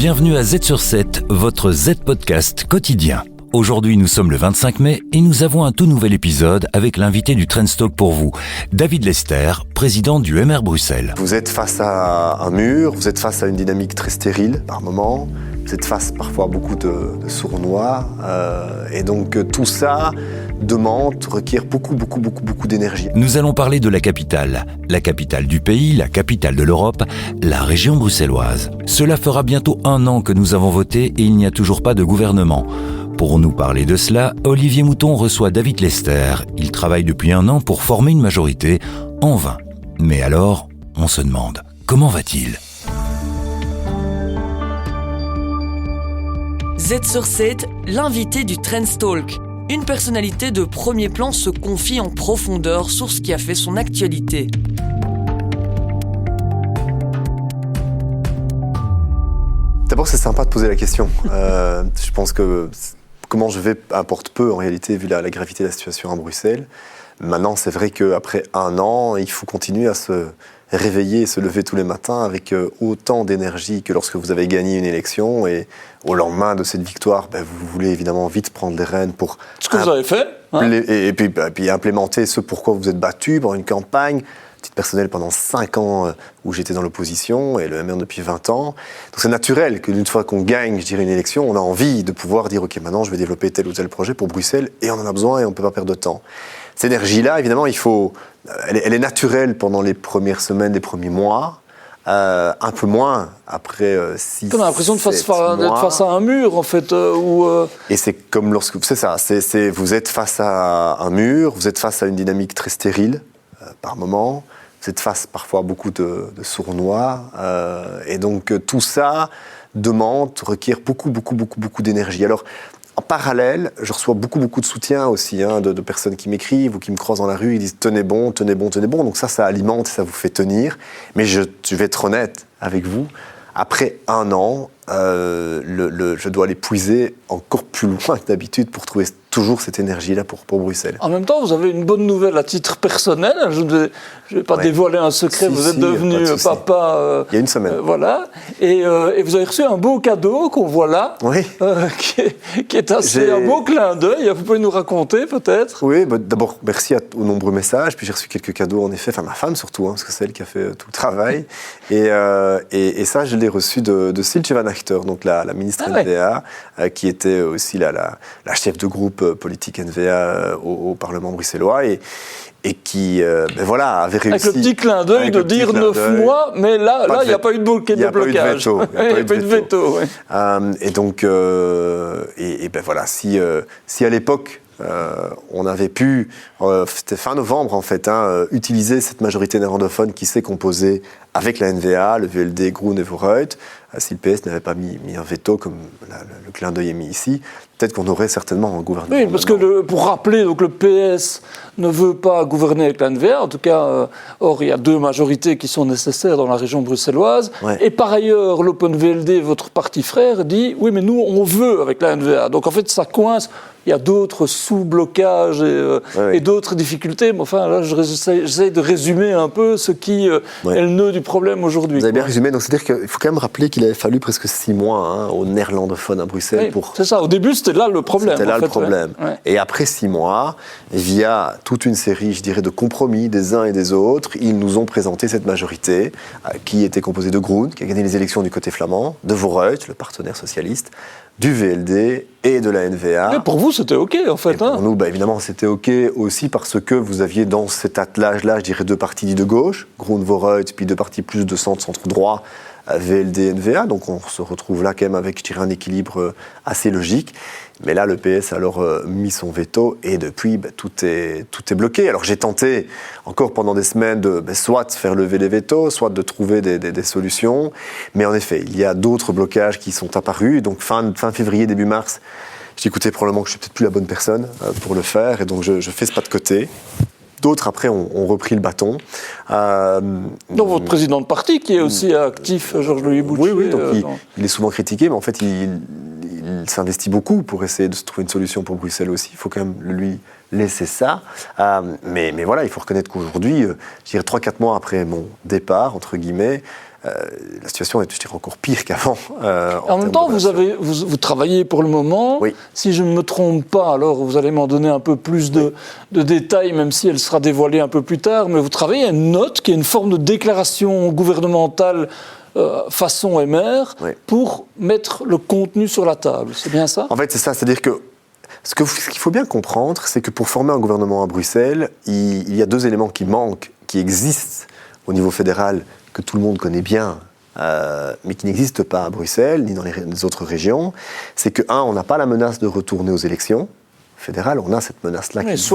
Bienvenue à Z sur 7, votre Z-Podcast quotidien. Aujourd'hui, nous sommes le 25 mai et nous avons un tout nouvel épisode avec l'invité du Trendstalk pour vous, David Lester, président du MR Bruxelles. Vous êtes face à un mur, vous êtes face à une dynamique très stérile par moment, vous êtes face parfois à beaucoup de sournois, et donc tout ça requiert beaucoup d'énergie. Nous allons parler de la capitale du pays, la capitale de l'Europe, la région bruxelloise. Cela fera bientôt 1 an que nous avons voté et il n'y a toujours pas de gouvernement. Pour nous parler de cela, Olivier Mouton reçoit David Lester. Il travaille depuis 1 an pour former une majorité, en vain. Mais alors, on se demande, comment va-t-il ? Z sur 7, l'invité du Trendstalk. Une personnalité de premier plan se confie en profondeur sur ce qui a fait son actualité. D'abord, c'est sympa de poser la question. Je pense que comment je vais importe peu en réalité, vu la gravité de la situation à Bruxelles. Maintenant, c'est vrai qu'après 1 an, il faut continuer à se réveiller et se lever tous les matins avec autant d'énergie que lorsque vous avez gagné une élection. Et au lendemain de cette victoire, vous voulez évidemment vite prendre les rênes pour... Ce que vous avez fait. Et puis implémenter ce pourquoi vous êtes battu pendant une campagne. Titre personnel pendant 5 ans où j'étais dans l'opposition et le MR depuis 20 ans. Donc c'est naturel que d'une fois qu'on gagne, je dirais, une élection, on a envie de pouvoir dire « Ok, maintenant je vais développer tel ou tel projet pour Bruxelles et on en a besoin et on ne peut pas perdre de temps ». Cette énergie-là, évidemment, elle est naturelle pendant les premières semaines, les premiers mois. Un peu moins après 6 On a l'impression d'être face à un mur, en fait. Et c'est comme lorsque... C'est ça, vous êtes face à un mur, vous êtes face à une dynamique très stérile, par moment. Vous êtes face parfois à beaucoup de sournois. Et donc, tout ça requiert beaucoup d'énergie. Alors, en parallèle, je reçois beaucoup de soutien aussi de personnes qui m'écrivent ou qui me croisent dans la rue, ils disent « tenez bon ». Donc ça alimente, ça vous fait tenir. Mais je vais être honnête avec vous, après 1 an, je dois aller puiser encore plus loin que d'habitude pour trouver toujours cette énergie-là pour Bruxelles. En même temps, vous avez une bonne nouvelle à titre personnel. Je ne vais pas dévoiler un secret. Vous êtes devenu papa. Il y a 1 semaine. Voilà. Et vous avez reçu un beau cadeau qu'on voit là. Oui. Qui est un beau clin d'œil. Vous pouvez nous raconter peut-être ? Oui, d'abord, merci aux nombreux messages. Puis j'ai reçu quelques cadeaux, en effet. Enfin, ma femme surtout, parce que c'est elle qui a fait tout le travail. Et ça, je l'ai reçu de Siltje van Achter, donc la ministre NVA, qui était aussi la chef de groupe politique NVA au Parlement bruxellois et qui avait réussi... Avec le petit clin d'œil de dire 9 mois, mais là, il n'y a pas eu de blocage. Il n'y a pas eu de veto. Et donc, si à l'époque, on avait pu, c'était fin novembre en fait, utiliser cette majorité néerlandophone qui s'est composée avec la NVA, le VLD, Groen et Vooruit, si le PS n'avait pas mis un veto comme le clin d'œil est mis ici, peut-être qu'on aurait certainement un gouvernement. Oui, parce que pour rappeler, donc le PS ne veut pas gouverner avec la NVA, en tout cas, or il y a 2 majorités qui sont nécessaires dans la région bruxelloise, et par ailleurs, l'Open VLD, votre parti frère, dit oui, mais nous on veut avec la NVA. Donc en fait, ça coince. Il y a d'autres sous-blocages et d'autres difficultés. Mais enfin, là, j'essaie de résumer un peu ce qui est le nœud du problème aujourd'hui. Vous avez bien résumé. Donc, c'est-à-dire qu'il faut quand même rappeler qu'il avait fallu presque 6 mois aux néerlandophones à Bruxelles pour... C'est ça. Au début, c'était là le problème. C'était là le problème. Ouais. Et après 6 mois, via toute une série, je dirais, de compromis des uns et des autres, ils nous ont présenté cette majorité qui était composée de Groen, qui a gagné les élections du côté flamand, de Vooruit, le partenaire socialiste, du VLD et de la NVA. Mais pour vous, c'était OK, en fait. Pour nous, évidemment, c'était OK aussi parce que vous aviez dans cet attelage-là, je dirais, 2 partis dits de gauche, Groen, Vooruit, puis 2 partis plus de centre-droit, VLD, NVA. Donc on se retrouve là quand même avec, je dirais, un équilibre assez logique. Mais là, le PS a alors mis son veto et depuis, tout est bloqué. Alors j'ai tenté encore pendant des semaines de soit faire lever les vétos, soit de trouver des solutions. Mais en effet, il y a d'autres blocages qui sont apparus. Donc fin février, début mars, j'ai écouté probablement que je suis peut-être plus la bonne personne pour le faire. Et donc je fais ce pas de côté. D'autres, après, ont repris le bâton. Donc votre président de parti, qui est aussi actif, Georges-Louis Boucher. Oui, donc il est souvent critiqué, mais en fait, il s'investit beaucoup pour essayer de se trouver une solution pour Bruxelles aussi. Il faut quand même lui laisser ça. Mais voilà, il faut reconnaître qu'aujourd'hui, je dirais 3-4 mois après mon départ, entre guillemets, la situation est, je dirais, encore pire qu'avant. En même temps, vous travaillez pour le moment. Oui. Si je ne me trompe pas, alors vous allez m'en donner un peu plus de détails, même si elle sera dévoilée un peu plus tard, mais vous travaillez à une note qui est une forme de déclaration gouvernementale façon MR pour mettre le contenu sur la table. C'est bien ça? En fait, c'est ça. C'est-à-dire que ce qu'il faut bien comprendre, c'est que pour former un gouvernement à Bruxelles, il y a 2 éléments qui manquent, qui existent au niveau fédéral, que tout le monde connaît bien, mais qui n'existent pas à Bruxelles, ni dans les autres régions. C'est que, on n'a pas la menace de retourner aux élections fédérales, on a cette menace-là qui existe.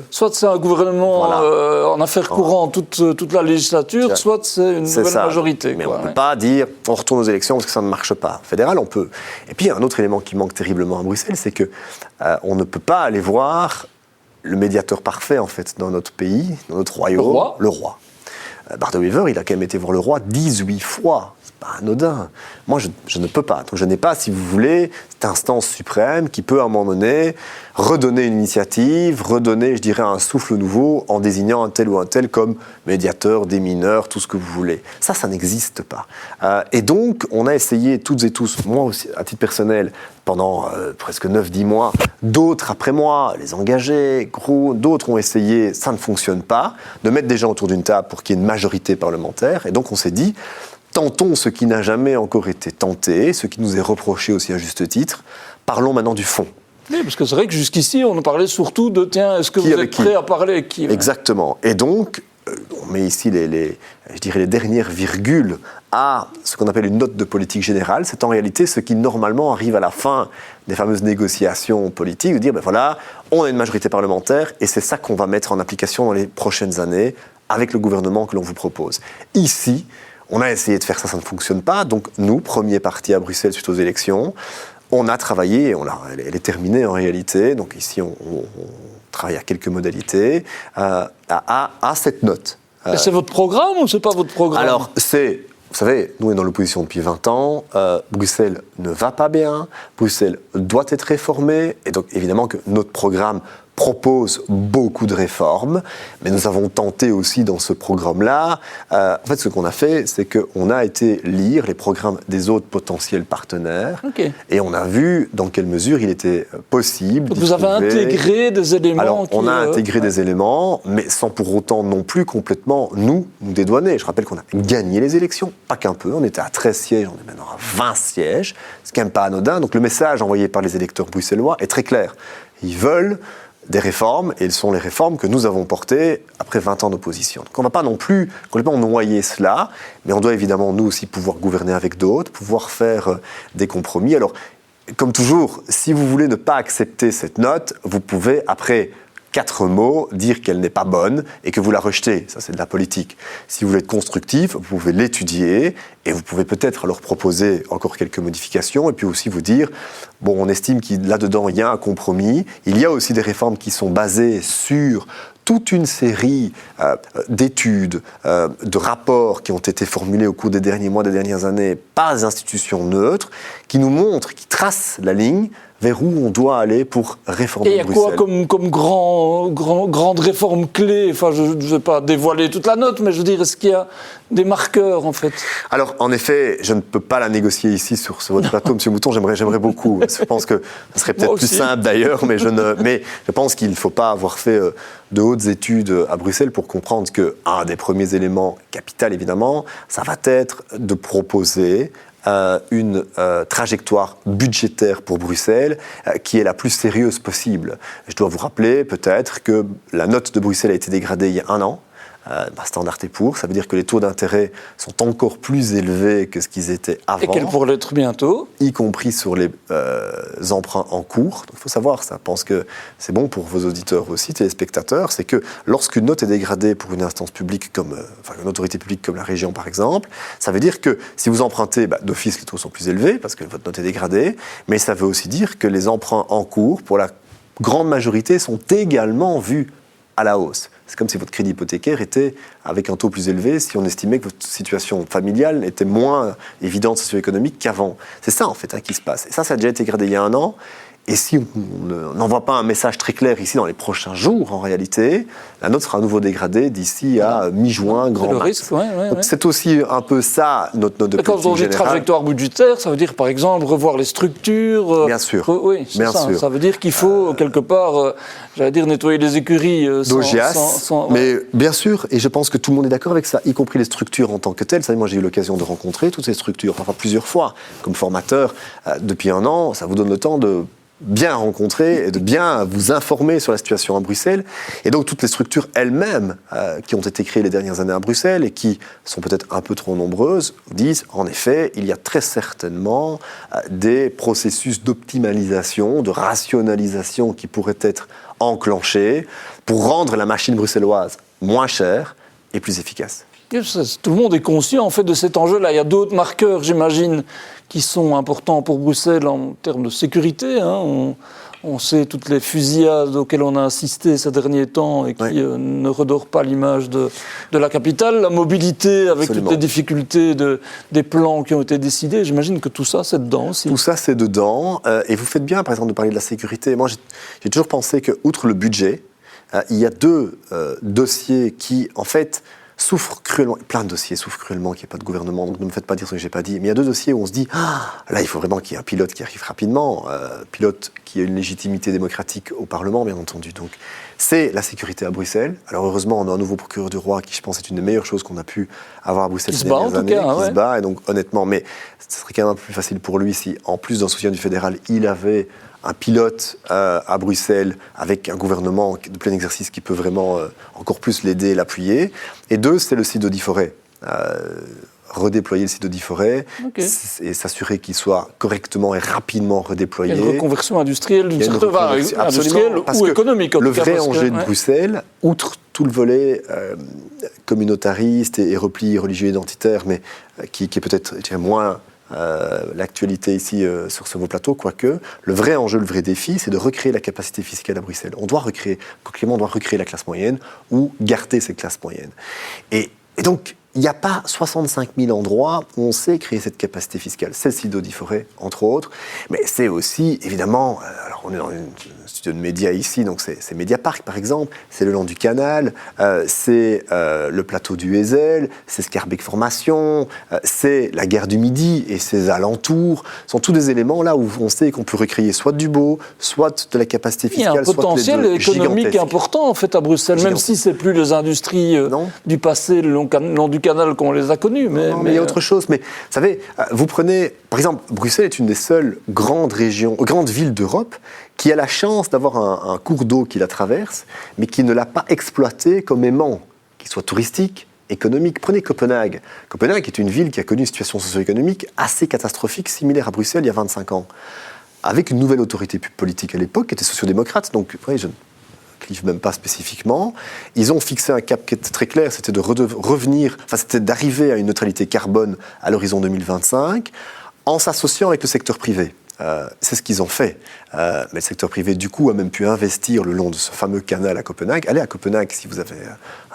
Soit c'est un gouvernement en affaires courantes toute la législature, soit c'est une nouvelle majorité. Mais on ne peut pas dire on retourne aux élections parce que ça ne marche pas. Fédéral, on peut. Et puis, il y a un autre élément qui manque terriblement à Bruxelles, c'est qu'on ne peut pas aller voir le médiateur parfait, en fait, dans notre pays, dans notre royaume, le roi. Bart de Wever, il a quand même été voir le roi 18 fois. C'est pas anodin. Moi, je ne peux pas. Donc, je n'ai pas, si vous voulez, cette instance suprême qui peut, à un moment donné, redonner une initiative, redonner, je dirais, un souffle nouveau en désignant un tel ou un tel comme médiateur, démineur, tout ce que vous voulez. Ça n'existe pas. Et donc, on a essayé toutes et tous, moi aussi, à titre personnel, pendant presque 9-10 mois, d'autres après moi, les engagés, gros, d'autres ont essayé, ça ne fonctionne pas, de mettre des gens autour d'une table pour qu'il y ait une majorité parlementaire. Et donc, on s'est dit, tentons ce qui n'a jamais encore été tenté, ce qui nous est reproché aussi à juste titre. Parlons maintenant du fond. Oui, parce que c'est vrai que jusqu'ici, on parlait surtout de, tiens, est-ce que vous êtes prêt à parler avec qui? Exactement. Et donc, on met ici je dirais les dernières virgules à ce qu'on appelle une note de politique générale. C'est en réalité ce qui, normalement, arrive à la fin des fameuses négociations politiques, de dire, voilà, on a une majorité parlementaire et c'est ça qu'on va mettre en application dans les prochaines années avec le gouvernement que l'on vous propose. Ici, on a essayé de faire ça, ça ne fonctionne pas. Donc, nous, premier parti à Bruxelles suite aux élections, on a travaillé, elle est terminée en réalité, donc ici on travaille à quelques modalités, à cette note. C'est votre programme ou c'est pas votre programme? Alors, vous savez, nous on est dans l'opposition depuis 20 ans, Bruxelles ne va pas bien, Bruxelles doit être réformée, et donc évidemment que notre programme propose beaucoup de réformes, mais nous avons tenté aussi dans ce programme-là, en fait ce qu'on a fait, c'est qu'on a été lire les programmes des autres potentiels partenaires, et on a vu dans quelle mesure il était possible donc vous avez intégré des éléments. Alors, on a intégré des éléments, mais sans pour autant non plus complètement nous dédouaner. Je rappelle qu'on a gagné les élections, pas qu'un peu, on était à 13 sièges, on est maintenant à 20 sièges, c'est quand même pas anodin, donc le message envoyé par les électeurs bruxellois est très clair. Ils veulent des réformes, et elles sont les réformes que nous avons portées après 20 ans d'opposition. Donc on ne va pas non plus complètement noyer cela, mais on doit évidemment, nous aussi, pouvoir gouverner avec d'autres, pouvoir faire des compromis. Alors, comme toujours, si vous voulez ne pas accepter cette note, vous pouvez, après 4 mots, dire qu'elle n'est pas bonne et que vous la rejetez. Ça, c'est de la politique. Si vous voulez être constructif, vous pouvez l'étudier et vous pouvez peut-être leur proposer encore quelques modifications et puis aussi vous dire, bon, on estime qu'il là-dedans, il y a un compromis. Il y a aussi des réformes qui sont basées sur toute une série d'études, de rapports qui ont été formulés au cours des derniers mois, des dernières années par des institutions neutres qui nous montrent, qui tracent la ligne vers où on doit aller pour réformer Bruxelles. Et il y a quoi comme grande réforme clé? Enfin, je ne vais pas dévoiler toute la note, mais je veux dire, est-ce qu'il y a des marqueurs, en fait? Alors, en effet, je ne peux pas la négocier ici sur votre plateau, M. Mouton, j'aimerais beaucoup. Je pense que ce serait peut-être plus simple, d'ailleurs, mais je pense qu'il ne faut pas avoir fait de hautes études à Bruxelles pour comprendre qu'un des premiers éléments capitaux, évidemment, ça va être de proposer une trajectoire budgétaire pour Bruxelles qui est la plus sérieuse possible. Je dois vous rappeler peut-être que la note de Bruxelles a été dégradée il y a 1 an. Standard & Poor's, ça veut dire que les taux d'intérêt sont encore plus élevés que ce qu'ils étaient avant. Et qu'elles pourraient l'être bientôt. Y compris sur les emprunts en cours. Donc, il faut savoir ça. Je pense que c'est bon pour vos auditeurs aussi, téléspectateurs, c'est que lorsqu'une note est dégradée pour une instance publique une autorité publique comme la région par exemple, ça veut dire que si vous empruntez, d'office les taux sont plus élevés parce que votre note est dégradée, mais ça veut aussi dire que les emprunts en cours, pour la grande majorité, sont également vus à la hausse. C'est comme si votre crédit hypothécaire était avec un taux plus élevé si on estimait que votre situation familiale était moins évidente socio-économique qu'avant. C'est ça, en fait, qui se passe. Et ça a déjà été dégradé il y a 1 an. Et si on n'envoie pas un message très clair ici dans les prochains jours, en réalité, la note sera à nouveau dégradée d'ici à mi-juin, grand max. Risque, ouais. C'est aussi un peu ça notre note de politique générale. Quand on dit trajectoire budgétaire, ça veut dire par exemple revoir les structures. Bien sûr. Oui, c'est ça. Ça veut dire qu'il faut quelque part, nettoyer les écuries sans mais bien sûr, et je pense que tout le monde est d'accord avec ça, y compris les structures en tant que telles. Vous savez, moi j'ai eu l'occasion de rencontrer toutes ces structures, enfin plusieurs fois, comme formateur depuis 1 an. Ça vous donne le temps de bien rencontrer et de bien vous informer sur la situation à Bruxelles. Et donc toutes les structures elles-mêmes qui ont été créées les dernières années à Bruxelles et qui sont peut-être un peu trop nombreuses, disent en effet, il y a très certainement des processus d'optimalisation, de rationalisation qui pourraient être enclenchés pour rendre la machine bruxelloise moins chère et plus efficace. Tout le monde est conscient en fait de cet enjeu-là. Il y a d'autres marqueurs, j'imagine, qui sont importants pour Bruxelles en termes de sécurité. On sait toutes les fusillades auxquelles on a assisté ces derniers temps et qui ne redorent pas l'image de la capitale. La mobilité avec toutes les difficultés des plans qui ont été décidés. J'imagine que tout ça, c'est dedans aussi. Tout ça, c'est dedans. Et vous faites bien, par exemple, de parler de la sécurité. Moi, j'ai toujours pensé que, outre le budget, il y a 2 dossiers qui, en fait, souffrent cruellement, plein de dossiers souffrent cruellement qu'il n'y ait pas de gouvernement, donc ne me faites pas dire ce que je n'ai pas dit, mais il y a 2 dossiers où on se dit, là il faut vraiment qu'il y ait un pilote qui arrive rapidement, pilote qui a une légitimité démocratique au Parlement bien entendu, donc c'est la sécurité à Bruxelles. Alors heureusement on a un nouveau procureur du roi qui je pense est une des meilleures choses qu'on a pu avoir à Bruxelles ces dernières années, qui se bat, et donc honnêtement, mais ce serait quand même un peu plus facile pour lui si en plus d'un soutien du fédéral, il avait un pilote à Bruxelles avec un gouvernement de plein exercice qui peut vraiment encore plus l'aider et l'appuyer. Et 2, c'est le site d'Audi-Forêt. Redéployer le site d'Audi-Forêt et s'assurer qu'il soit correctement et rapidement redéployé. Il y a une reconversion industrielle d'une certaine industrielle ou économique. Le vrai enjeu de Bruxelles, outre tout le volet communautariste et repli religieux identitaire, mais qui est peut-être moins l'actualité ici sur ce beau plateau, quoique le vrai enjeu, le vrai défi, c'est de recréer la capacité fiscale à Bruxelles. On doit recréer la classe moyenne ou garder cette classe moyenne. Et donc, il n'y a pas 65 000 endroits où on sait créer cette capacité fiscale. C'est le site d'Audi-Forêt, entre autres, mais c'est aussi, évidemment, alors on est dans une studio de médias ici, donc c'est Mediapark, par exemple, c'est le long du canal, c'est le plateau du Heysel, c'est Scarbeck Formation, c'est la gare du Midi et ses alentours. Ce sont tous des éléments là où on sait qu'on peut recréer soit du beau, soit de la capacité fiscale, il y a un potentiel économique important, en fait, à Bruxelles, même si c'est plus les industries du passé, le long du canal qu'on les a connus. Mais il y a autre chose. Mais vous savez, vous prenez, par exemple, Bruxelles est une des seules grandes villes d'Europe qui a la chance d'avoir un cours d'eau qui la traverse, mais qui ne l'a pas exploité comme aimant, qu'il soit touristique, économique. Prenez Copenhague. Copenhague est une ville qui a connu une situation socio-économique assez catastrophique, similaire à Bruxelles il y a 25 ans, avec une nouvelle autorité politique à l'époque, qui était sociodémocrate, donc je ne clive même pas spécifiquement. Ils ont fixé un cap qui était très clair, c'était de c'était d'arriver à une neutralité carbone à l'horizon 2025, en s'associant avec le secteur privé. C'est ce qu'ils ont fait. Mais le secteur privé, du coup, a même pu investir le long de ce fameux canal à Copenhague. Allez à Copenhague si vous avez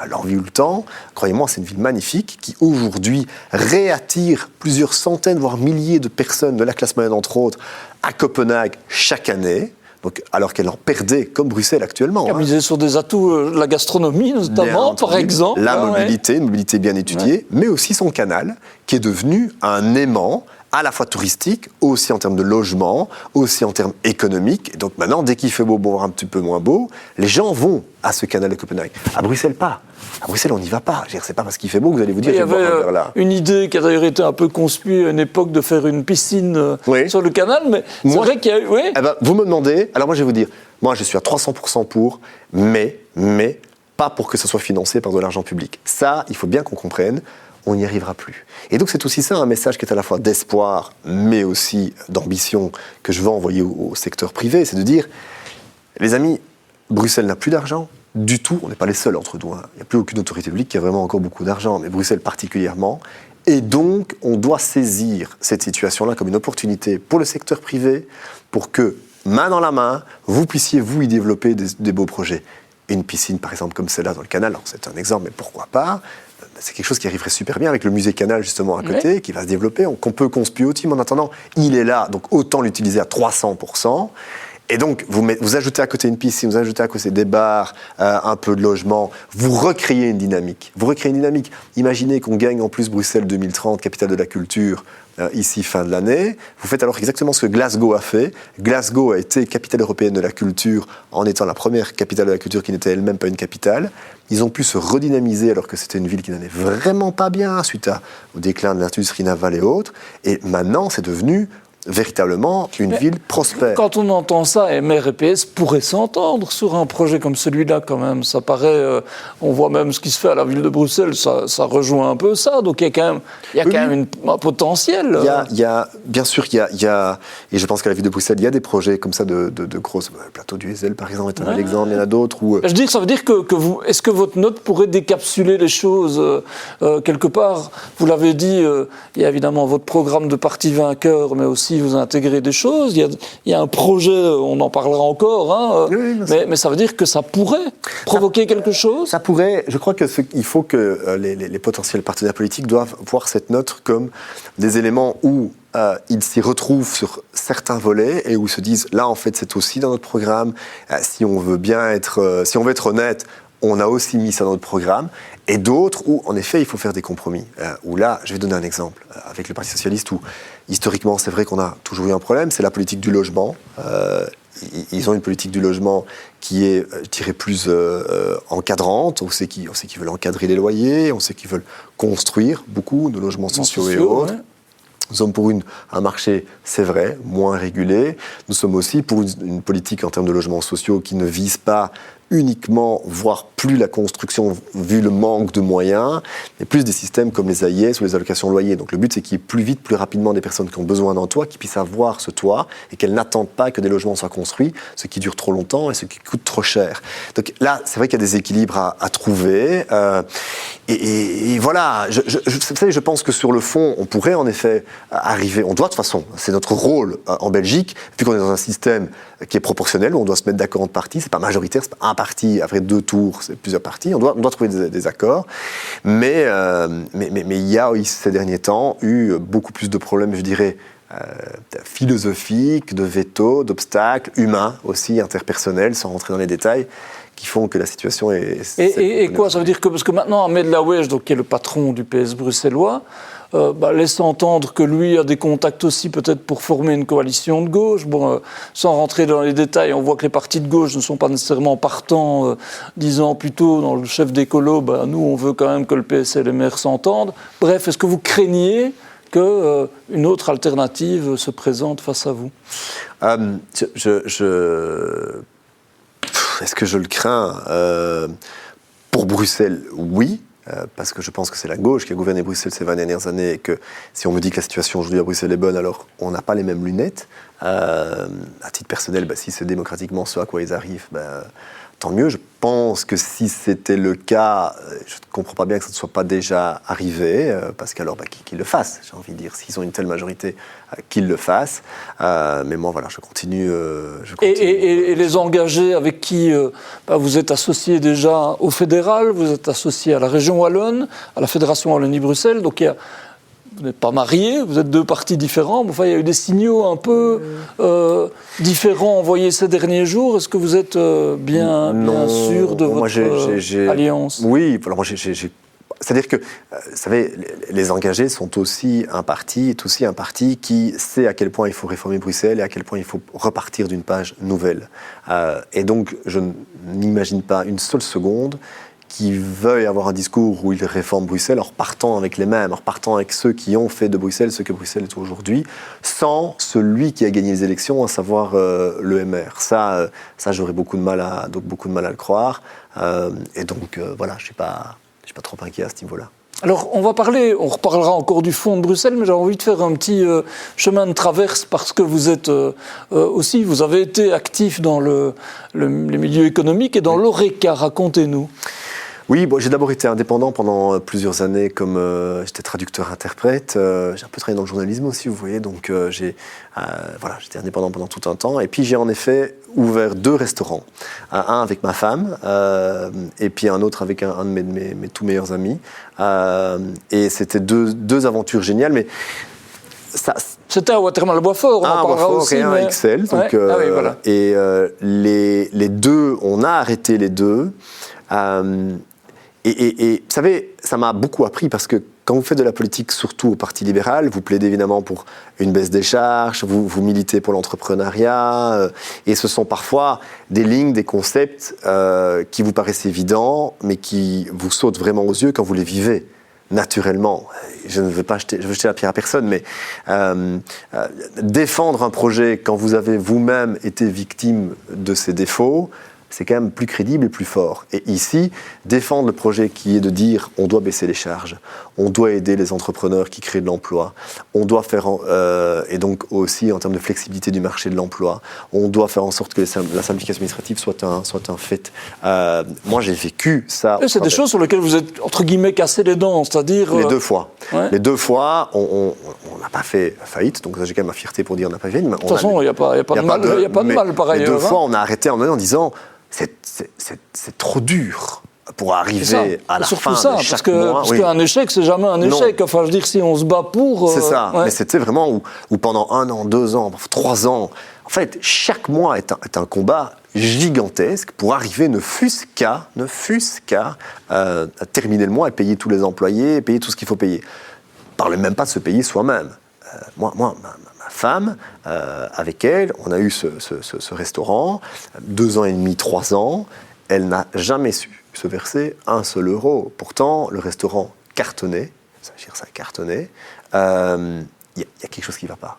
l'envie ou le temps. Croyez-moi, c'est une ville magnifique qui, aujourd'hui, réattire plusieurs centaines, voire milliers de personnes de la classe moyenne, entre autres, à Copenhague chaque année. Donc, alors qu'elle en perdait, comme Bruxelles actuellement. Elle a misé sur des atouts, la gastronomie notamment, par exemple. La mobilité, une mobilité bien étudiée, mais aussi son canal, qui est devenu un aimant à la fois touristique, aussi en termes de logement, aussi en termes économiques. Et donc maintenant, dès qu'il fait beau, voire un petit peu moins beau, les gens vont à ce canal de Copenhague. À Bruxelles, pas. À Bruxelles, on n'y va pas. C'est pas parce qu'il fait beau que vous allez vous dire il y avait une idée qui a d'ailleurs été un peu conspue à une époque de faire une piscine sur le canal, mais c'est vrai qu'il y a eu... Oui. Vous me demandez, alors moi je vais vous dire, moi je suis à 300% pour, mais pas pour que ce soit financé par de l'argent public. Ça, il faut bien qu'on comprenne, on n'y arrivera plus. Et donc c'est aussi ça un message qui est à la fois d'espoir, mais aussi d'ambition que je veux envoyer au secteur privé, c'est de dire, les amis, Bruxelles n'a plus d'argent du tout, on n'est pas les seuls entre nous, il n'y a plus aucune autorité publique qui a vraiment encore beaucoup d'argent, mais Bruxelles particulièrement, et donc on doit saisir cette situation-là comme une opportunité pour le secteur privé, pour que, main dans la main, vous puissiez, vous, y développer des beaux projets. Une piscine, par exemple, comme celle-là dans le canal, alors c'est un exemple, mais pourquoi pas? C'est quelque chose qui arriverait super bien avec le musée Canal, justement, à côté, qui va se développer, qu'on peut conspuer au team. En attendant, il est là, donc autant l'utiliser à 300%. Et donc, vous ajoutez à côté une piscine, vous ajoutez à côté des bars, un peu de logement, vous recréez une dynamique. Imaginez qu'on gagne en plus Bruxelles 2030, capitale de la culture, ici, fin de l'année. Vous faites alors exactement ce que Glasgow a fait. Glasgow a été capitale européenne de la culture en étant la première capitale de la culture qui n'était elle-même pas une capitale. Ils ont pu se redynamiser alors que c'était une ville qui n'allait vraiment pas bien suite au déclin de l'industrie navale et autres. Et maintenant, c'est devenu véritablement une ville prospère. Quand on entend ça, MR et PS pourraient s'entendre sur un projet comme celui-là quand même. Ça paraît, on voit même ce qui se fait à la ville de Bruxelles, ça rejoint un peu ça. Donc il y a quand même un potentiel. Bien sûr, il y a, et je pense qu'à la ville de Bruxelles, il y a des projets comme ça de grosses. Le plateau du Heysel, par exemple, est un exemple. Il y en a d'autres. Ça veut dire que vous, est-ce que votre note pourrait décapsuler les choses quelque part? Vous l'avez dit, il y a évidemment votre programme de parti vainqueur, mais aussi vous intégrez des choses. Il y a un projet, on en parlera encore, mais ça veut dire que ça pourrait provoquer quelque chose. Ça pourrait. Je crois qu'il faut que les potentiels partenaires politiques doivent voir cette note comme des éléments où ils s'y retrouvent sur certains volets et où ils se disent là en fait c'est aussi dans notre programme. Si on veut être honnête, on a aussi mis ça dans notre programme. Et d'autres où, en effet, il faut faire des compromis. Où là, je vais donner un exemple, avec le Parti Socialiste, où, historiquement, c'est vrai qu'on a toujours eu un problème, c'est la politique du logement. Ils ont une politique du logement qui est, je dirais, plus encadrante. On sait qu'ils veulent encadrer les loyers, on sait qu'ils veulent construire beaucoup de logements sociaux et autres. Ouais. Nous sommes pour un marché, c'est vrai, moins régulé. Nous sommes aussi pour une politique en termes de logements sociaux qui ne vise pas uniquement, voire plus la construction, vu le manque de moyens, mais plus des systèmes comme les AIS ou les allocations loyer. Donc le but, c'est qu'il y ait plus vite, plus rapidement des personnes qui ont besoin d'un toit, qui puissent avoir ce toit, et qu'elles n'attendent pas que des logements soient construits, ce qui dure trop longtemps et ce qui coûte trop cher. Donc là, c'est vrai qu'il y a des équilibres à trouver. Et voilà, je pense que sur le fond, on pourrait en effet arriver, on doit de toute façon, c'est notre rôle en Belgique, vu qu'on est dans un système qui est proportionnel, où on doit se mettre d'accord entre partis, c'est pas majoritaire, c'est pas un parti, après 2 tours, c'est plusieurs partis, on doit trouver des accords, mais il y a ces derniers temps eu beaucoup plus de problèmes, je dirais, philosophiques, de veto, d'obstacles, humains aussi, interpersonnels, sans rentrer dans les détails, qui font que la situation est... Et quoi, ça veut dire que, parce que maintenant, Ahmed Laouech, qui est le patron du PS bruxellois, laisse entendre que lui a des contacts aussi peut-être pour former une coalition de gauche. Bon, sans rentrer dans les détails, on voit que les partis de gauche ne sont pas nécessairement partants, disant plutôt dans le chef d'écolo, nous on veut quand même que le PS et les Maires s'entendent. Bref, est-ce que vous craignez qu'une autre alternative se présente face à vous? Est-ce que je le crains? Pour Bruxelles, oui. Parce que je pense que c'est la gauche qui a gouverné Bruxelles ces 20 dernières années et que si on me dit que la situation aujourd'hui à Bruxelles est bonne, alors on n'a pas les mêmes lunettes. À titre personnel, si c'est démocratiquement ce à quoi ils arrivent, tant mieux. Je pense que si c'était le cas, je ne comprends pas bien que ça ne soit pas déjà arrivé, parce qu'alors qu'ils le fassent, j'ai envie de dire. S'ils ont une telle majorité, qu'ils le fassent. Mais moi, voilà, je continue. Et les engagés avec qui vous êtes associés déjà au fédéral, vous êtes associés à la région Wallonne, à la Fédération Wallonie-Bruxelles, donc vous n'êtes pas mariés, vous êtes 2 partis différents, mais enfin, il y a eu des signaux un peu différents envoyés ces derniers jours. Est-ce que vous êtes bien sûr de votre alliance? Oui, alors moi c'est-à-dire que, vous savez, les engagés sont aussi un parti qui sait à quel point il faut réformer Bruxelles et à quel point il faut repartir d'une page nouvelle. Et donc, je n'imagine pas une seule seconde qui veuille avoir un discours où il réforme Bruxelles en repartant avec les mêmes, en repartant avec ceux qui ont fait de Bruxelles ce que Bruxelles est aujourd'hui, sans celui qui a gagné les élections, à savoir le MR. Ça j'aurais beaucoup de mal à le croire. Et donc, voilà, je suis pas trop inquiet à ce niveau-là. Alors, on reparlera encore du fond de Bruxelles, mais j'ai envie de faire un petit chemin de traverse parce que vous êtes aussi, vous avez été actif dans les milieux économiques et dans l'ORECA. Racontez-nous. Oui, j'ai d'abord été indépendant pendant plusieurs années, comme j'étais traducteur-interprète. J'ai un peu travaillé dans le journalisme aussi, vous voyez, donc j'étais indépendant pendant tout un temps. Et puis j'ai en effet ouvert 2 restaurants, un avec ma femme et puis un autre avec un de mes tout meilleurs amis. Et c'était deux aventures géniales, mais C'était à Watermal-Boisfort, on en parlera Boisfort aussi. et un XL. Donc, ouais. Ah oui, voilà. Et les deux, on a arrêté les deux. Et vous savez, ça m'a beaucoup appris parce que quand vous faites de la politique, surtout au Parti libéral, vous plaidez évidemment pour une baisse des charges, vous militez pour l'entrepreneuriat, et ce sont parfois des lignes, des concepts qui vous paraissent évidents, mais qui vous sautent vraiment aux yeux quand vous les vivez naturellement. Je ne veux pas jeter la pierre à personne, mais défendre un projet quand vous avez vous-même été victime de ses défauts, c'est quand même plus crédible et plus fort. Et ici, défendre le projet qui est de dire on doit baisser les charges, on doit aider les entrepreneurs qui créent de l'emploi, on doit faire, et donc aussi en termes de flexibilité du marché de l'emploi, on doit faire en sorte que la simplification administrative soit un fait. Moi, j'ai vécu ça. Et c'est des choses sur lesquelles vous êtes, entre guillemets, cassé les dents, c'est-à-dire... Les deux fois. Ouais. Les deux fois, on n'a pas fait faillite, donc j'ai quand même ma fierté pour dire on n'a pas fait faillite. De toute façon, il n'y a pas de mal par ailleurs. Les deux fois, on a arrêté en disant c'est trop dur pour arriver à la fin de chaque mois. Parce qu'un échec, c'est jamais un échec. Enfin, je veux dire, si on se bat pour... C'est ça, mais c'était vraiment où pendant 1 an, 2 ans, 3 ans, en fait, chaque mois est un combat gigantesque pour arriver ne fût-ce qu'à terminer le mois et payer tous les employés, payer tout ce qu'il faut payer. On ne parle même pas de se payer soi-même. Moi, ma femme, avec elle, on a eu ce restaurant, 2 ans et demi, 3 ans, elle n'a jamais su se verser 1 seul euro. Pourtant, le restaurant cartonnait, ça veut dire ça cartonnait, y a quelque chose qui ne va pas.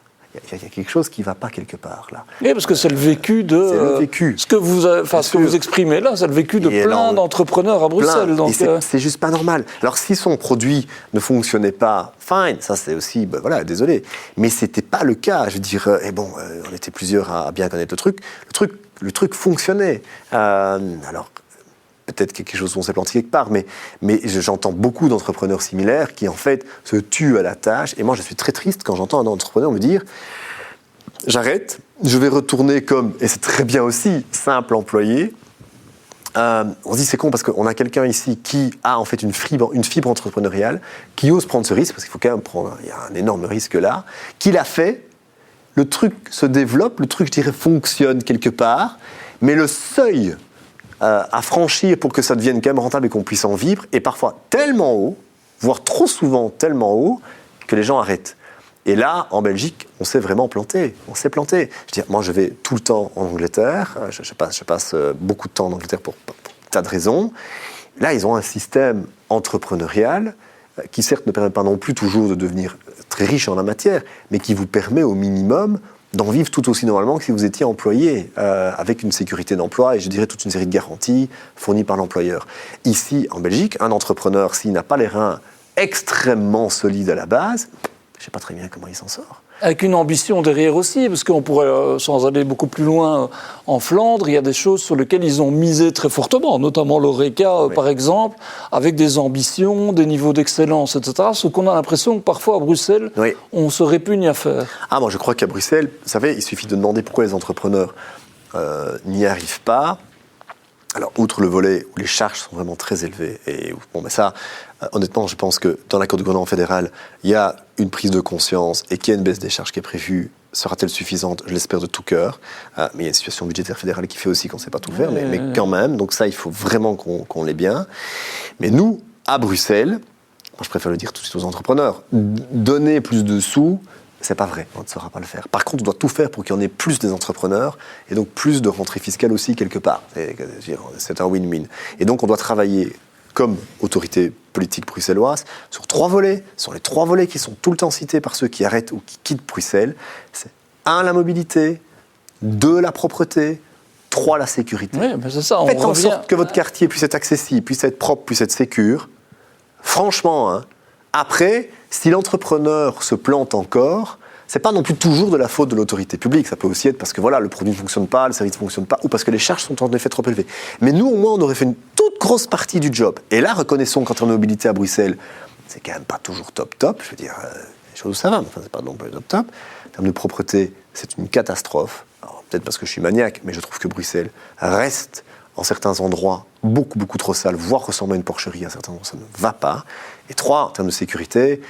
Il y a quelque chose qui ne va pas quelque part, là. Oui, parce que c'est le vécu de... C'est le vécu. Ce que vous exprimez là, c'est le vécu de plein d'entrepreneurs à Bruxelles. Donc, c'est juste pas normal. Alors, si son produit ne fonctionnait pas, fine, ça c'est aussi, voilà, désolé. Mais c'était pas le cas. Je veux dire, on était plusieurs à bien connaître le truc. Le truc fonctionnait. Alors, peut-être quelque chose où on s'est planté quelque part, mais j'entends beaucoup d'entrepreneurs similaires qui, en fait, se tuent à la tâche. Et moi, je suis très triste quand j'entends un entrepreneur me dire « J'arrête, je vais retourner comme, et c'est très bien aussi, simple employé. » On se dit c'est con parce qu'on a quelqu'un ici qui a en fait une fibre entrepreneuriale, qui ose prendre ce risque, parce qu'il faut quand même prendre, il y a un énorme risque là, qui l'a fait, le truc se développe, le truc, je dirais, fonctionne quelque part, mais le seuil à franchir pour que ça devienne quand même rentable et qu'on puisse en vivre est parfois tellement haut, voire trop souvent tellement haut, que les gens arrêtent. Et là, en Belgique, on s'est vraiment planté. On s'est planté. Je veux dire, moi, je vais tout le temps en Angleterre. Je passe beaucoup de temps en Angleterre pour tas de raisons. Là, ils ont un système entrepreneurial qui, certes, ne permet pas non plus toujours de devenir très riche en la matière, mais qui vous permet au minimum d'en vivre tout aussi normalement que si vous étiez employé, avec une sécurité d'emploi et je dirais toute une série de garanties fournies par l'employeur. Ici, en Belgique, un entrepreneur, s'il n'a pas les reins extrêmement solides à la base, je ne sais pas très bien comment il s'en sort. Avec une ambition derrière aussi, parce qu'on pourrait, sans aller beaucoup plus loin, en Flandre, il y a des choses sur lesquelles ils ont misé très fortement, notamment l'Oreca, par exemple, avec des ambitions, des niveaux d'excellence, etc. Ce qu'on a l'impression que parfois à Bruxelles, on se répugne à faire. Ah, moi je crois qu'à Bruxelles, vous savez, il suffit de demander pourquoi les entrepreneurs n'y arrivent pas. Alors, outre le volet où les charges sont vraiment très élevées, et ça, honnêtement, je pense que dans l'accord de gouvernement fédéral, il y a une prise de conscience et qu'il y a une baisse des charges qui est prévue. Sera-t-elle suffisante? Je l'espère de tout cœur. Mais il y a une situation budgétaire fédérale qui fait aussi qu'on ne sait pas tout faire, mais quand même. Donc ça, il faut vraiment qu'on l'ait bien. Mais nous, à Bruxelles, moi je préfère le dire tout de suite aux entrepreneurs, donner plus de sous, c'est pas vrai, on ne saura pas le faire. Par contre, on doit tout faire pour qu'il y en ait plus des entrepreneurs et donc plus de rentrées fiscales aussi quelque part. C'est un win-win. Et donc, on doit travailler comme autorité politique bruxelloise sur 3 volets. Ce sont les 3 volets qui sont tout le temps cités par ceux qui arrêtent ou qui quittent Bruxelles. C'est 1, la mobilité, 2, la propreté, 3, la sécurité. Oui, mais c'est ça, Faites en sorte que votre quartier puisse être accessible, puisse être propre, puisse être sécure. Franchement, après, si l'entrepreneur se plante encore, c'est pas non plus toujours de la faute de l'autorité publique. Ça peut aussi être parce que le produit ne fonctionne pas, le service ne fonctionne pas, ou parce que les charges sont en effet trop élevées. Mais nous, au moins, on aurait fait une toute grosse partie du job. Et là, reconnaissons qu'en termes de mobilité à Bruxelles, c'est quand même pas toujours top. Je veux dire, les choses où ça va, mais c'est pas non plus top. En termes de propreté, c'est une catastrophe. Alors, peut-être parce que je suis maniaque, mais je trouve que Bruxelles reste, en certains endroits, beaucoup trop sale, voire ressemble à une porcherie. À certains endroits, ça ne va pas. Et 3, en termes de sécurité,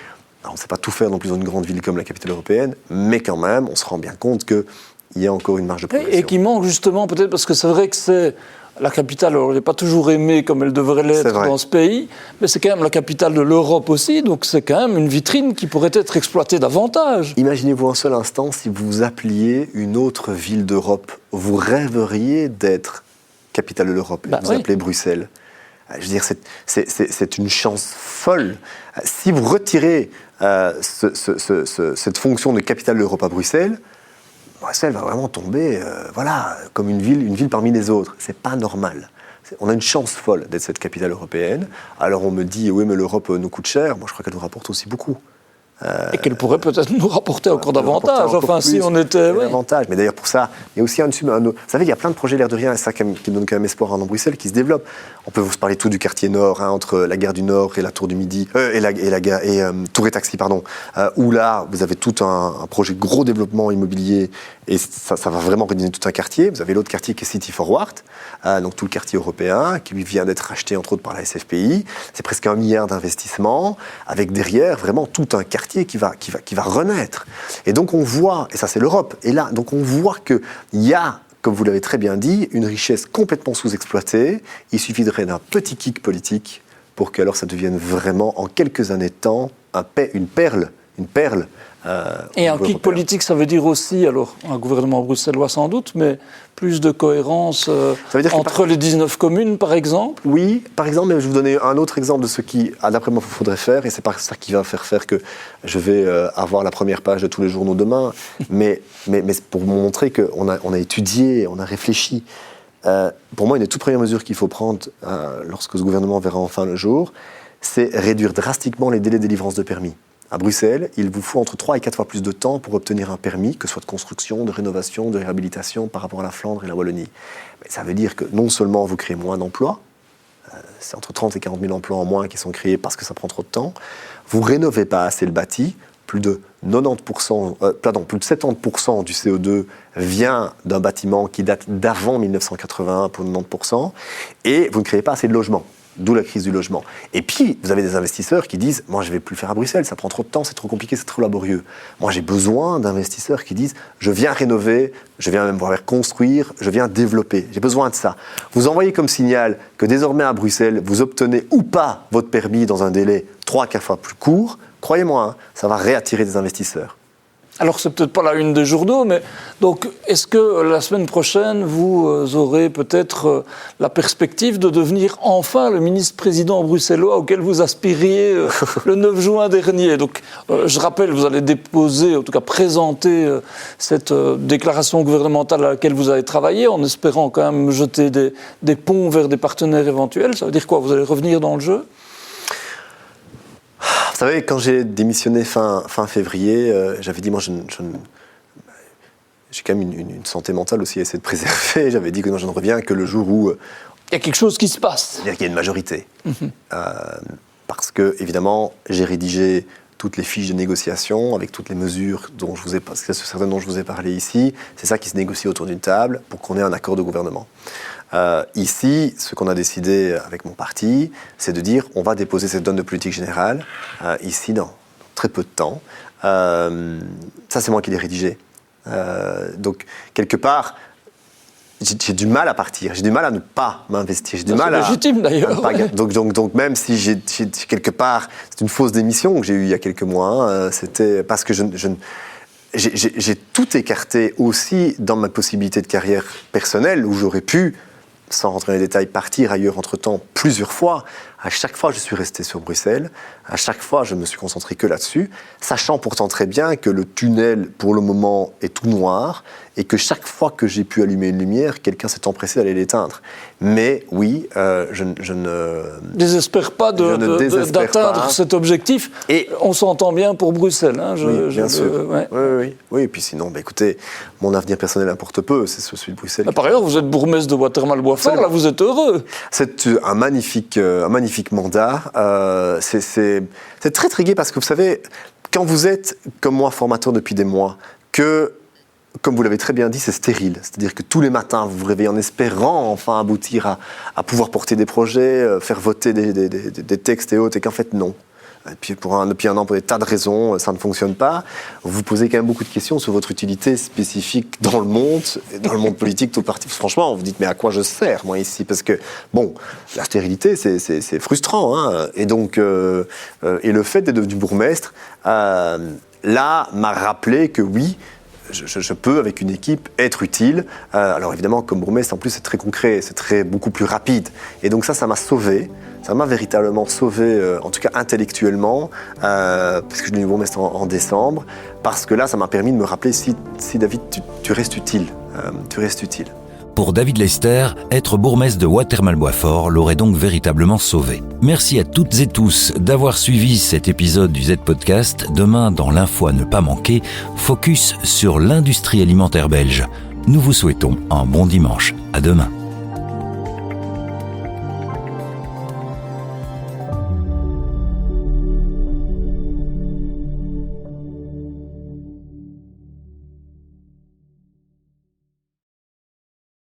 Alors, on ne sait pas tout faire non plus dans une grande ville comme la capitale européenne, mais quand même, on se rend bien compte qu'il y a encore une marge de progression. Et qui manque justement, peut-être parce que c'est vrai que c'est la capitale, alors elle n'est pas toujours aimée comme elle devrait l'être dans ce pays, mais c'est quand même la capitale de l'Europe aussi, donc c'est quand même une vitrine qui pourrait être exploitée davantage. Imaginez-vous un seul instant, si vous appeliez une autre ville d'Europe, vous rêveriez d'être capitale de l'Europe, vous appelez Bruxelles. Je veux dire, c'est une chance folle. Si vous retirez cette fonction de capitale de l'Europe à Bruxelles, Bruxelles va vraiment tomber comme une ville parmi les autres. C'est pas normal. On a une chance folle d'être cette capitale européenne. Alors on me dit, oui, mais l'Europe nous coûte cher. Moi, je crois qu'elle nous rapporte aussi beaucoup. Et qu'elle pourrait peut-être nous rapporter encore davantage, si on était... Davantage. Mais d'ailleurs, pour ça, il y a aussi un autre... Vous savez, il y a plein de projets, l'air de rien, et ça qui me donne quand même espoir dans Bruxelles, qui se développent. On peut vous parler tout du quartier nord, entre la gare du Nord et la Tour du Midi, Tour et Taxi, pardon, où là, vous avez tout un projet gros développement immobilier, et ça va vraiment redynamiser tout un quartier. Vous avez l'autre quartier qui est City Forward, donc tout le quartier européen, qui lui vient d'être racheté, entre autres, par la SFPI. C'est presque 1 milliard d'investissements, avec derrière, vraiment tout un quartier qui va renaître. Et donc on voit, et ça c'est l'Europe, et là, donc on voit qu'il y a, comme vous l'avez très bien dit, une richesse complètement sous-exploitée. Il suffirait d'un petit kick politique pour que alors ça devienne vraiment, en quelques années de temps, une perle. Et un kick politique, ça veut dire aussi, alors, un gouvernement bruxellois sans doute, mais plus de cohérence entre les 19 communes, par exemple? Oui, par exemple, mais je vais vous donner un autre exemple de ce qui, d'après moi, il faudrait faire, et c'est pas ça qui va faire que je vais avoir la première page de tous les journaux demain, mais pour vous montrer qu'on a étudié, on a réfléchi. Pour moi, une des toutes premières mesures qu'il faut prendre lorsque ce gouvernement verra enfin le jour, c'est réduire drastiquement les délais de délivrance de permis. À Bruxelles, il vous faut entre 3 et 4 fois plus de temps pour obtenir un permis, que ce soit de construction, de rénovation, de réhabilitation, par rapport à la Flandre et la Wallonie. Mais ça veut dire que non seulement vous créez moins d'emplois, c'est entre 30 et 40 000 emplois en moins qui sont créés parce que ça prend trop de temps, vous rénovez pas assez le bâti, plus de 70% du CO2 vient d'un bâtiment qui date d'avant 1981 pour 90%, et vous ne créez pas assez de logements. D'où la crise du logement. Et puis, vous avez des investisseurs qui disent « Moi, je ne vais plus le faire à Bruxelles, ça prend trop de temps, c'est trop compliqué, c'est trop laborieux. » Moi, j'ai besoin d'investisseurs qui disent « Je viens rénover, je viens même voir construire, je viens développer. J'ai besoin de ça. » Vous envoyez comme signal que désormais à Bruxelles, vous obtenez ou pas votre permis dans un délai 3-4 fois plus court. Croyez-moi, ça va réattirer des investisseurs. Alors, c'est peut-être pas la une des journaux, mais donc, est-ce que la semaine prochaine, vous aurez peut-être la perspective de devenir enfin le ministre-président bruxellois auquel vous aspiriez le 9 juin dernier? Donc, je rappelle, vous allez déposer, en tout cas présenter cette déclaration gouvernementale à laquelle vous avez travaillé, en espérant quand même jeter des ponts vers des partenaires éventuels. Ça veut dire quoi? Vous allez revenir dans le jeu? Vous savez, quand j'ai démissionné fin février, j'avais dit, moi, j'ai quand même une santé mentale aussi à essayer de préserver. J'avais dit que non, je ne reviens que le jour où... il y a quelque chose qui se passe. Il y a une majorité. Parce que, évidemment, j'ai rédigé toutes les fiches de négociation avec toutes les mesures dont je vous ai parlé ici. C'est ça qui se négocie autour d'une table pour qu'on ait un accord de gouvernement. Ici, ce qu'on a décidé avec mon parti, c'est de dire on va déposer cette donne de politique générale ici dans très peu de temps. Ça, c'est moi qui l'ai rédigé. Donc, quelque part, j'ai du mal à partir, j'ai du mal à ne pas m'investir. C'est légitime d'ailleurs. Donc même si j'ai quelque part, c'est une fausse démission que j'ai eue il y a quelques mois, c'était parce que j'ai tout écarté aussi dans ma possibilité de carrière personnelle où j'aurais pu, sans rentrer dans les détails, partir ailleurs entre-temps plusieurs fois. À chaque fois, je suis resté sur Bruxelles. À chaque fois, je me suis concentré que là-dessus, sachant pourtant très bien que le tunnel, pour le moment, est tout noir et que chaque fois que j'ai pu allumer une lumière, quelqu'un s'est empressé d'aller l'éteindre. Mais oui, je ne désespère pas d'atteindre cet objectif. Et on s'entend bien pour Bruxelles. Hein, bien sûr. Oui. Et puis sinon, écoutez, mon avenir personnel importe peu. C'est celui de Bruxelles. Par ailleurs, vous êtes bourgmestre de Watermal-Boisfort. Là, vous êtes heureux. C'est un magnifique mandat. C'est très trigué parce que vous savez, quand vous êtes, comme moi, formateur depuis des mois, que, comme vous l'avez très bien dit, c'est stérile. C'est-à-dire que tous les matins, vous vous réveillez en espérant enfin aboutir à pouvoir porter des projets, faire voter des textes et autres, et qu'en fait, non. Et puis depuis un an, pour des tas de raisons, ça ne fonctionne pas. Vous vous posez quand même beaucoup de questions sur votre utilité spécifique dans le monde politique, tout parti. Franchement, vous dites, mais à quoi je sers, moi, ici? Parce que, bon, la stérilité, c'est frustrant. Hein. Et donc, et le fait d'être devenu bourgmestre, là, m'a rappelé que oui, je peux, avec une équipe, être utile. Alors évidemment, comme bourgmestre, en plus, c'est très concret, c'est beaucoup plus rapide. Et donc ça m'a sauvé. Ça m'a véritablement sauvé, en tout cas intellectuellement, parce que je suis devenu bourgmestre en décembre, parce que là, ça m'a permis de me rappeler si David, tu restes utile. Tu restes utile. Pour David Lester, être bourgmestre de Watermal-Boisfort l'aurait donc véritablement sauvé. Merci à toutes et tous d'avoir suivi cet épisode du Z-Podcast. Demain, dans l'info à ne pas manquer, focus sur l'industrie alimentaire belge. Nous vous souhaitons un bon dimanche. À demain.